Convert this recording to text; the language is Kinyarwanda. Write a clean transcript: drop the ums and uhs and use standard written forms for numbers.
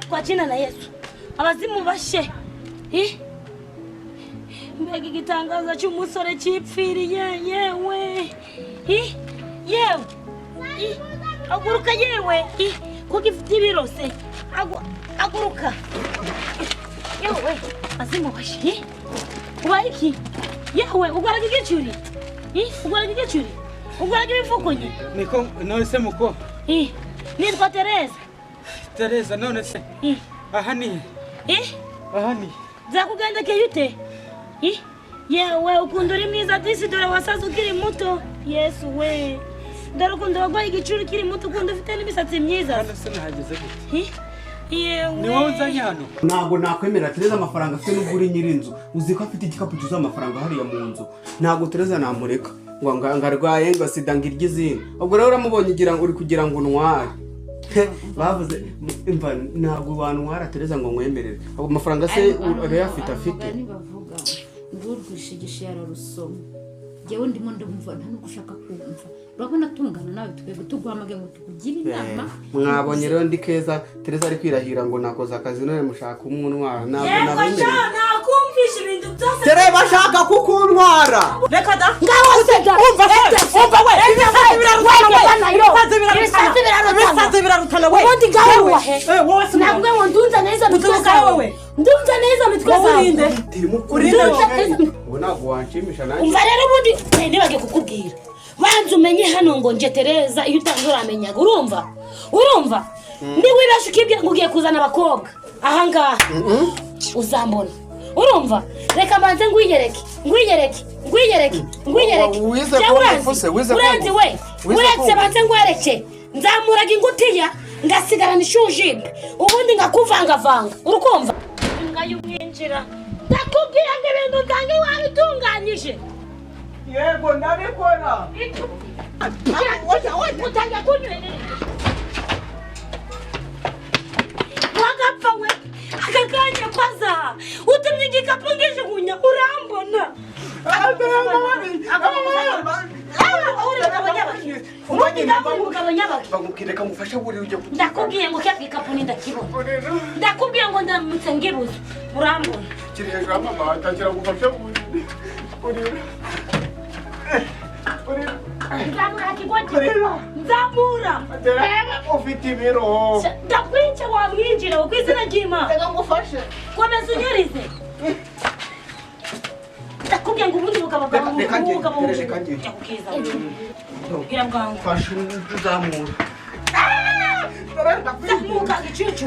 kwa jina la Yesu. Abazimu bashe. Mbega igitangaza cy'umusore cyipfiriye yewe. Yewe. Aguruka yewe. Ko gifite ibirose. Aguruka. Yewe, azimu bashe. Ubaye iki? Yewe, ugaraga igicuri. Ugaraga igicuri. Ugaraga ibifukunye. Niko none se muko. Nitwa Tereza. Tereza none se. Aha ni. Aha ni. Zakugendekeye ute? Yewe ukunda uri mwiza disi dore wasaza ukiri muto. Yesu we. Dore ukunda wagwaye igicuri kiri muto ukunda ufite n'imisatsi myiza. Hano se nahageze gute? Yewe. Ni wowe uzanye hano. Ntabwo nakwemera Tereza amafaranga afite n'uburi nyirinzu. Uzi ko afite igikapu cyuzuye amafaranga hariya mu nzu. Ntabwo Tereza namureka. Ngo ngarwaye ngo sida ngirye izindi. Ubwo rero uramubonye ugira ngo uri kugira ngo ntware. Bavuze imva ntabwo wantwara Tereza ngo nkwemerere. Abo mafaranga se urayafite afite. Bavuga ngurwishigisha yararusoma. Jewe ndimo ndumva nta no gushaka kumva. Urabona tungana nawe twego tuguhamage ngo tukugira inama. Mwabonye rero ndi keza Tereza ari kwirahira ngo nakoze akazi none mushaka umunwara. Ntabwo nabemereye. Nakumvisha ibintu byose. Tereza bashaka kukuntwara. Reka da. Ngaho se. Umva we. Ibisazi birarutana we. Ubundi ngaho we. Wowe sinabwe ngo ndunza neza mitweza wowe. Ndunza neza mitweza. Urinde. Ntabwo wanshimisha nanjye. Umva rero ubundi nibage kukubwira. Banza umenye hano ngo nje Tereza iyo utanzura amenyaga urumva ndi wibasha ukibye ngugiye kuzana abakobwa aha ngaha uzambona urumva reka manze ngwiyereke urenze we uretse banze ngwereke nzamuraga ingutiya ngasigarana ishujimbe ubundi ngakuvangavanga urukumva ngayo mwinjira ndakubwira ngo ibintu zange wabitunganyije. Yego ndabikora. Utanga kunywe. Wagapfa we. Akakanya kwaza. Utumye igikapu ngishugunya urambona. Bagukireka mufasha buri uje. Ndakubwiye ngo kya gikapu ni ndakibona. Ndakubwiye ngo ndamutse ngibuze urambona. Kiri hejuru mama atangira gufasha buri. Nzamura kigwaje. Nzamura. Ufite ibiro. Ndakwice wamwinjira ukwizina jima. Reka ngufashe. Komeza unyurize. Ndakubwiye ngo ubundi bugabo bwawe umugabo wuje. Ndakukiza. Ngira bwangu. Fashe uzamura. Ndamuka gicucu.